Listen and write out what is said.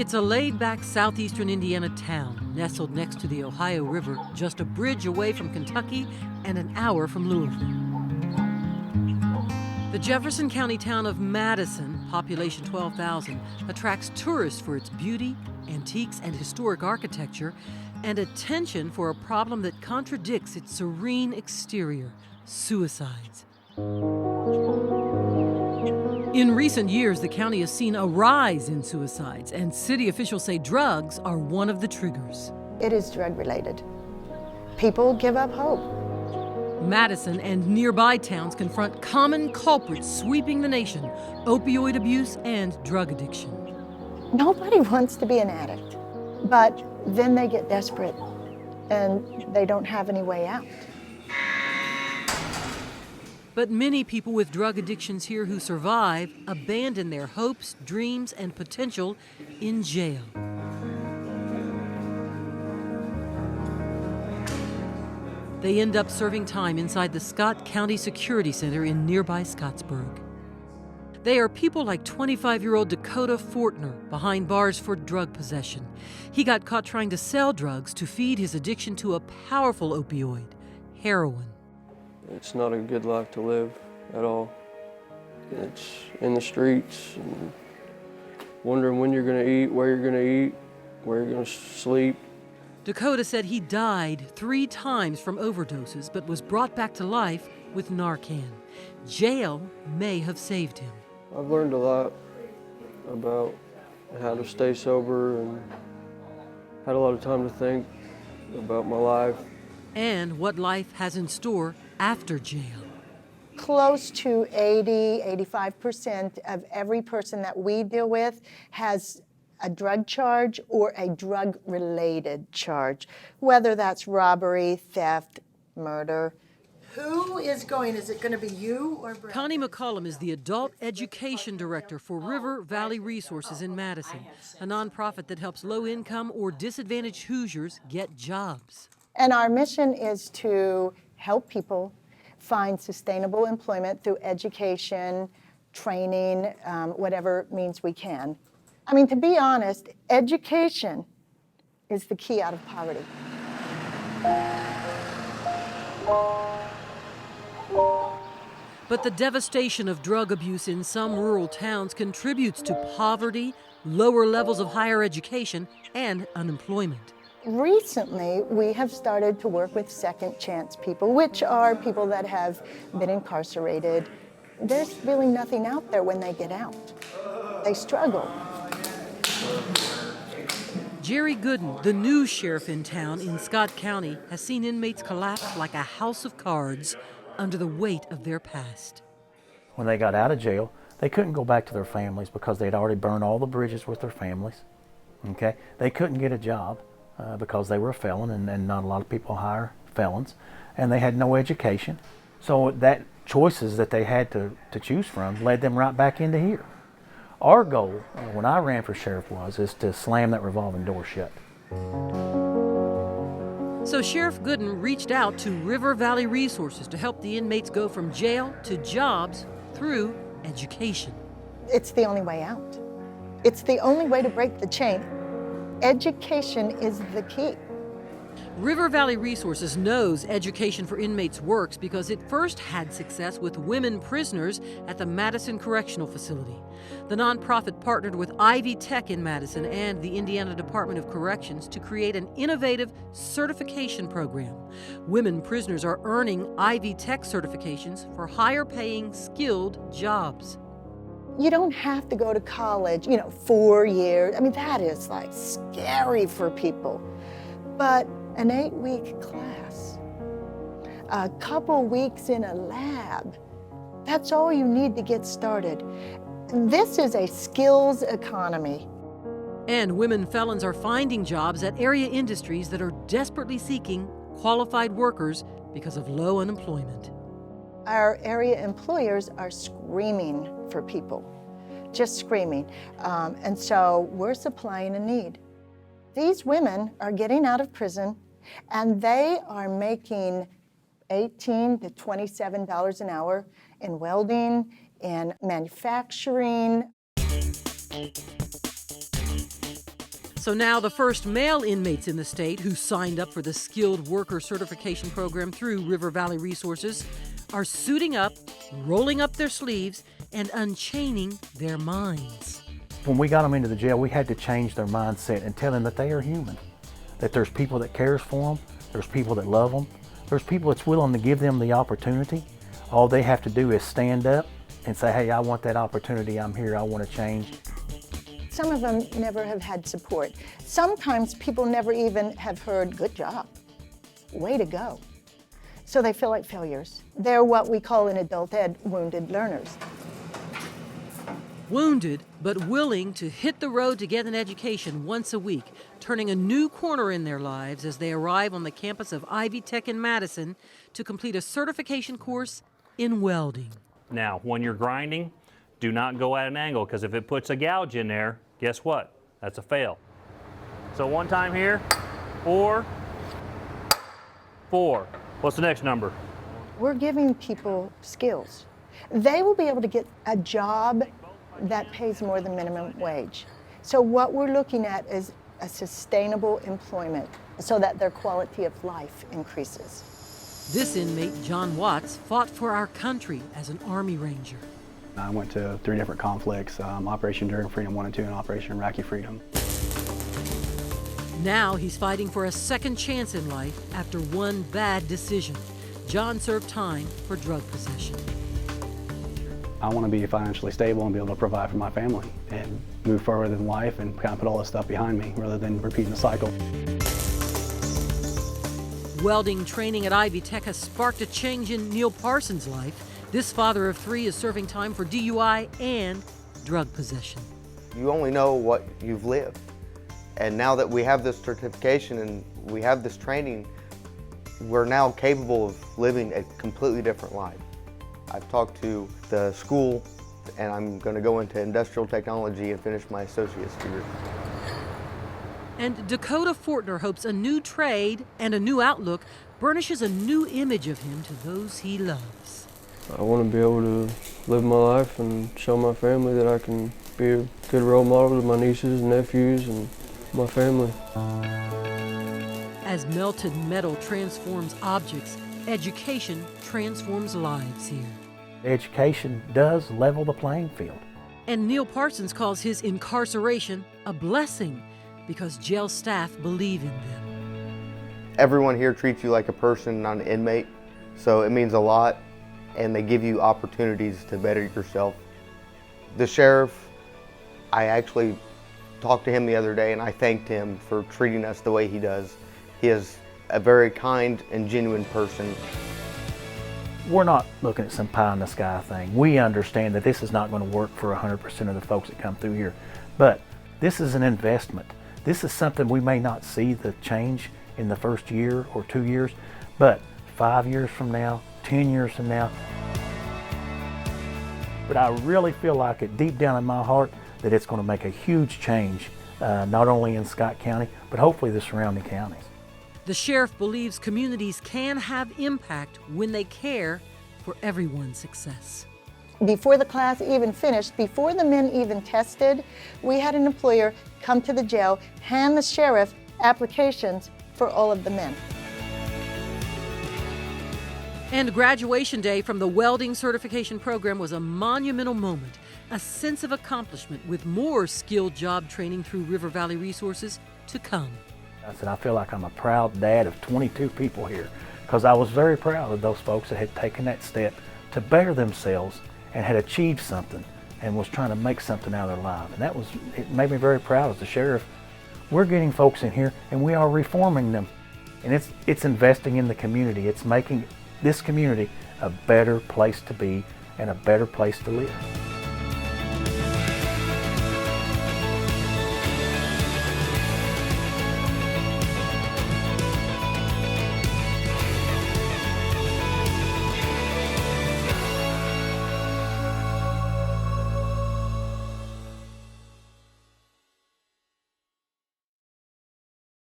It's a laid-back southeastern Indiana town nestled next to the Ohio River, just a bridge away from Kentucky and an hour from Louisville. The Jefferson County town of Madison, population 12,000, attracts tourists for its beauty, antiques, and historic architecture, and attention for a problem that contradicts its serene exterior: suicides. In recent years, the county has seen a rise in suicides, and city officials say drugs are one of the triggers. It is drug-related. People give up hope. Madison and nearby towns confront common culprits sweeping the nation: opioid abuse and drug addiction. Nobody wants to be an addict, but then they get desperate and they don't have any way out. But many people with drug addictions here who survive abandon their hopes, dreams, and potential in jail. They end up serving time inside the Scott County Security Center in nearby Scottsburg. They are people like 25-year-old Dakota Fortner, behind bars for drug possession. He got caught trying to sell drugs to feed his addiction to a powerful opioid, heroin. It's not a good life to live at all. It's in the streets and wondering when you're going to eat, where you're going to eat, where you're going to sleep. Dakota said he died 3 times from overdoses, but was brought back to life with Narcan. Jail may have saved him. I've learned a lot about how to stay sober and had a lot of time to think about my life. And what life has in store after jail. Close to 85% of every person that we deal with has a drug charge or a drug-related charge, whether that's robbery, theft, murder. Who is going? Is it going to be you or Brad? Connie McCollum is the Adult Education Director for River Valley Resources in Madison, a nonprofit that helps low-income or disadvantaged Hoosiers get jobs. And our mission is to help people find sustainable employment through education, training, whatever means we can. I mean, to be honest, education is the key out of poverty. But the devastation of drug abuse in some rural towns contributes to poverty, lower levels of higher education, and unemployment. Recently, we have started to work with second chance people, which are people that have been incarcerated. There's really nothing out there when they get out. They struggle. Jerry Gooden, the new sheriff in town in Scott County, has seen inmates collapse like a house of cards under the weight of their past. When they got out of jail, they couldn't go back to their families because they'd already burned all the bridges with their families. Okay? They couldn't get a job because they were a felon, and not a lot of people hire felons, and they had no education. So that choices that they had to choose from led them right back into here. Our goal, when I ran for sheriff, is to slam that revolving door shut. So Sheriff Gooden reached out to River Valley Resources to help the inmates go from jail to jobs through education. It's the only way out. It's the only way to break the chain. Education is the key. River Valley Resources knows education for inmates works because it first had success with women prisoners at the Madison Correctional Facility. The nonprofit partnered with Ivy Tech in Madison and the Indiana Department of Corrections to create an innovative certification program. Women prisoners are earning Ivy Tech certifications for higher-paying, skilled jobs. You don't have to go to college, 4 years. I mean, that is like scary for people. But an 8-week class, a couple weeks in a lab, that's all you need to get started. This is a skills economy. And women felons are finding jobs at area industries that are desperately seeking qualified workers because of low unemployment. Our area employers are screaming for people, just screaming. And so we're supplying a need. These women are getting out of prison and they are making $18 to $27 an hour in welding, in manufacturing. So now the first male inmates in the state who signed up for the Skilled Worker Certification Program through River Valley Resources are suiting up, rolling up their sleeves, and unchaining their minds. When we got them into the jail, we had to change their mindset and tell them that they are human, that there's people that cares for them, there's people that love them, there's people that's willing to give them the opportunity. All they have to do is stand up and say, hey, I want that opportunity, I'm here, I want to change. Some of them never have had support. Sometimes people never even have heard, good job, way to go. So they feel like failures. They're what we call in adult ed wounded learners. Wounded, but willing to hit the road to get an education once a week, turning a new corner in their lives as they arrive on the campus of Ivy Tech in Madison to complete a certification course in welding. Now, when you're grinding, do not go at an angle, because if it puts a gouge in there, guess what? That's a fail. So one time here, 4, 4. What's the next number? We're giving people skills. They will be able to get a job that pays more than minimum wage. So what we're looking at is a sustainable employment so that their quality of life increases. This inmate, John Watts, fought for our country as an Army Ranger. I went to 3 different conflicts, Operation Enduring Freedom 1 and 2 and Operation Iraqi Freedom. Now he's fighting for a second chance in life after one bad decision. John served time for drug possession. I want to be financially stable and be able to provide for my family and move forward in life and kind of put all this stuff behind me rather than repeating the cycle. Welding training at Ivy Tech has sparked a change in Neil Parsons' life. This father of 3 is serving time for DUI and drug possession. You only know what you've lived. And now that we have this certification and we have this training, we're now capable of living a completely different life. I've talked to the school and I'm going to go into industrial technology and finish my associate's degree. And Dakota Fortner hopes a new trade and a new outlook burnishes a new image of him to those he loves. I want to be able to live my life and show my family that I can be a good role model to my nieces and nephews and my family. As melted metal transforms objects, education transforms lives here. Education does level the playing field. And Neil Parsons calls his incarceration a blessing because jail staff believe in them. Everyone here treats you like a person, not an inmate, so it means a lot, and they give you opportunities to better yourself. The sheriff, I actually talked to him the other day and I thanked him for treating us the way he does. He is a very kind and genuine person. We're not looking at some pie in the sky thing. We understand that this is not going to work for 100% of the folks that come through here, but this is an investment. This is something we may not see the change in the first year or 2 years, but 5 years from now, 10 years from now. But I really feel like it deep down in my heart that it's going to make a huge change, not only in Scott County, but hopefully the surrounding counties. The sheriff believes communities can have impact when they care for everyone's success. Before the class even finished, before the men even tested, we had an employer come to the jail, hand the sheriff applications for all of the men. And graduation day from the welding certification program was a monumental moment, a sense of accomplishment with more skilled job training through River Valley Resources to come. I said, I feel like I'm a proud dad of 22 people here because I was very proud of those folks that had taken that step to better themselves and had achieved something and was trying to make something out of their life. And it made me very proud as the sheriff. We're getting folks in here and we are reforming them. And it's investing in the community. It's making this community a better place to be and a better place to live.